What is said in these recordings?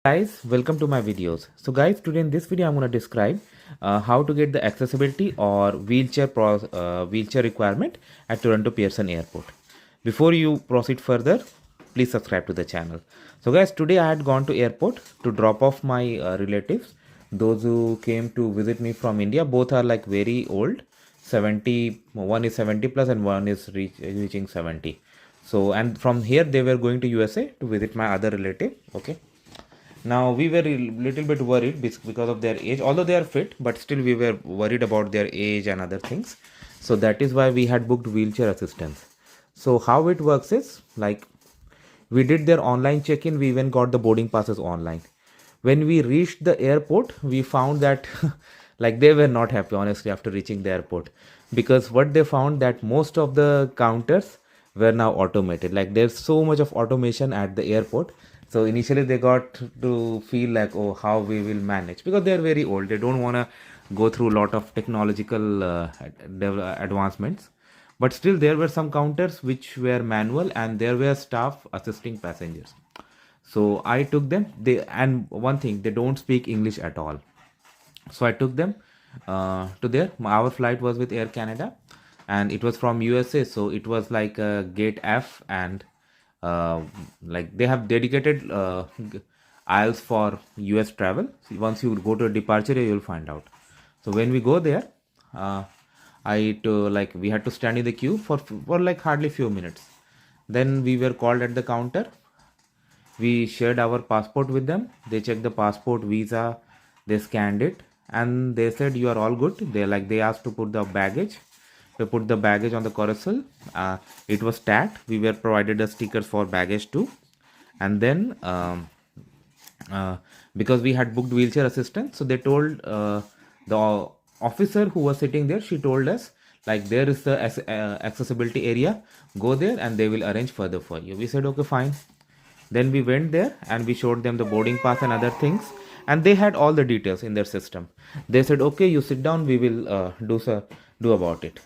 Guys, welcome to my videos. So guys, today in this video I'm going to describe how to get the accessibility or wheelchair requirement at Toronto Pearson Airport. Before you proceed further, please subscribe to the channel. So guys, today I had gone to airport to drop off my relatives, those who came to visit me from India. Both are like very old, 70, one is 70 plus and one is reaching 70. So, and from here they were going to USA to visit my other relative. Okay. Now we were a little bit worried because of their age, although they are fit, but still we were worried about their age and other things. So that is why we had booked wheelchair assistance. So how it works is like we did their online check-in. We even got the boarding passes online. When we reached the airport, we found that like they were not happy honestly after reaching the airport, because what they found that most of the counters were now automated. Like there's so much of automation at the airport. So initially they got to feel like, oh, how we will manage, because they're very old. They don't want to go through a lot of technological advancements. But still there were some counters which were manual and there were staff assisting passengers. So I took them. And one thing, they don't speak English at all. So I took them to there. Our flight was with Air Canada and it was from USA. So it was like gate F, and like they have dedicated aisles for US travel. So once you go to a departure, you'll find out. So when we go there, we had to stand in the queue for like hardly few minutes. Then we were called at the counter. We shared our passport with them. They checked the passport, visa, they scanned it, and they said you are all good. They asked to put the baggage. We put the baggage on the carousel. It was tagged. We were provided the stickers for baggage too. And then because we had booked wheelchair assistance, so they told the officer who was sitting there, she told us like there is the accessibility area, go there and they will arrange further for you. We said okay, fine. Then we went there and we showed them the boarding pass and other things, and they had all the details in their system. They said okay, you sit down, we will do about it.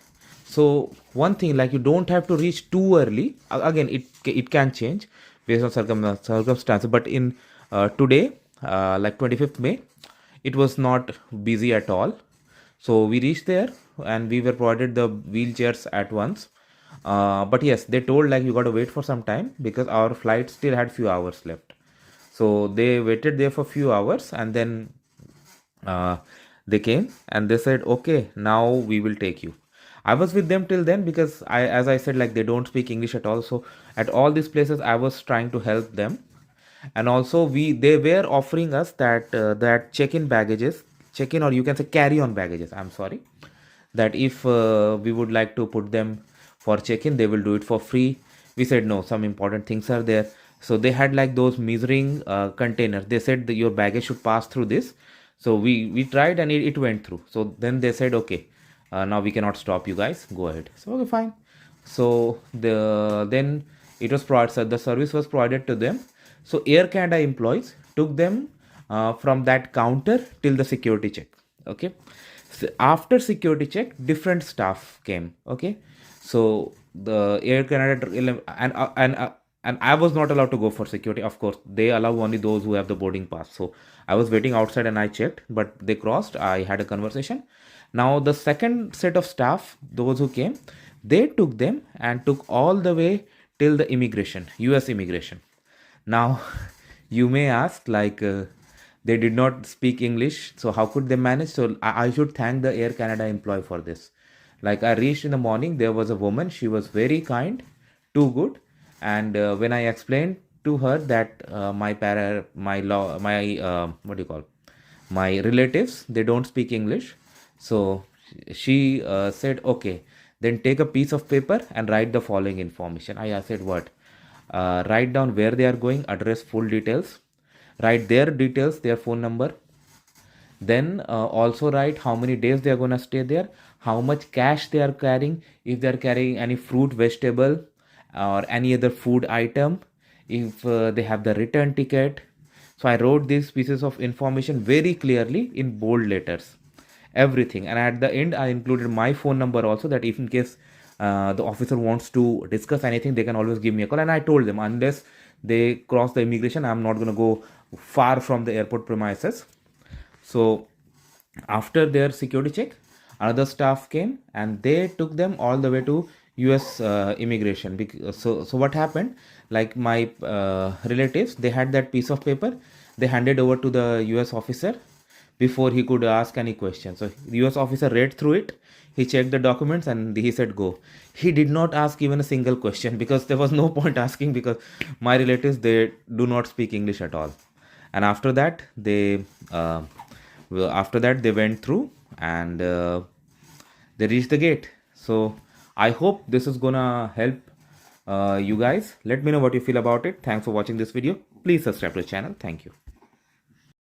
So one thing, like you don't have to reach too early. Again, it can change based on circumstances, but in today, like 25th May, it was not busy at all. So we reached there and we were provided the wheelchairs at once. But yes, they told like you got to wait for some time because our flight still had few hours left. So they waited there for few hours, and then they came and they said okay, now we will take you. I was with them till then because as I said, like they don't speak English at all. So at all these places I was trying to help them. And also they were offering us that check-in, or you can say carry-on baggages, I'm sorry, that if we would like to put them for check-in, they will do it for free. We said no, some important things are there. So they had like those measuring containers. They said that your baggage should pass through this. So we tried and it went through. So then they said okay, now we cannot stop you guys, go ahead. So okay, fine. So then it was provided, so the service was provided to them. So Air Canada employees took them from that counter till the security check. Okay. So after security check, different staff came. Okay. So the Air Canada and I was not allowed to go for security. Of course, they allow only those who have the boarding pass. So I was waiting outside and I checked, but they crossed. I had a conversation. Now the second set of staff, those who came, they took them and took all the way till the immigration, US immigration. Now you may ask like they did not speak English, so how could they manage? So I should thank the Air Canada employee for this. Like I reached in the morning, there was a woman, she was very kind, too good. And when I explained to her that my relatives, they don't speak English, so she said okay, then take a piece of paper and write the following information. I said what? Write down where they are going, address, full details, write their details, their phone number. Then also write how many days they are going to stay there, how much cash they are carrying, if they are carrying any fruit, vegetable, or any other food item, if they have the return ticket. So I wrote these pieces of information very clearly in bold letters, everything. And at the end I included my phone number also, that if in case the officer wants to discuss anything, they can always give me a call. And I told them unless they cross the immigration, I'm not going to go far from the airport premises. So after their security check, another staff came and they took them all the way to US immigration. So what happened, like my relatives, they had that piece of paper, they handed over to the US officer before he could ask any question. So the US officer read through it, he checked the documents and he said go. He did not ask even a single question because there was no point asking, because my relatives, they do not speak English at all. And after that they went through and they reached the gate. So I hope this is gonna help you guys. Let me know what you feel about it. Thanks for watching this video. Please subscribe to the channel. Thank you.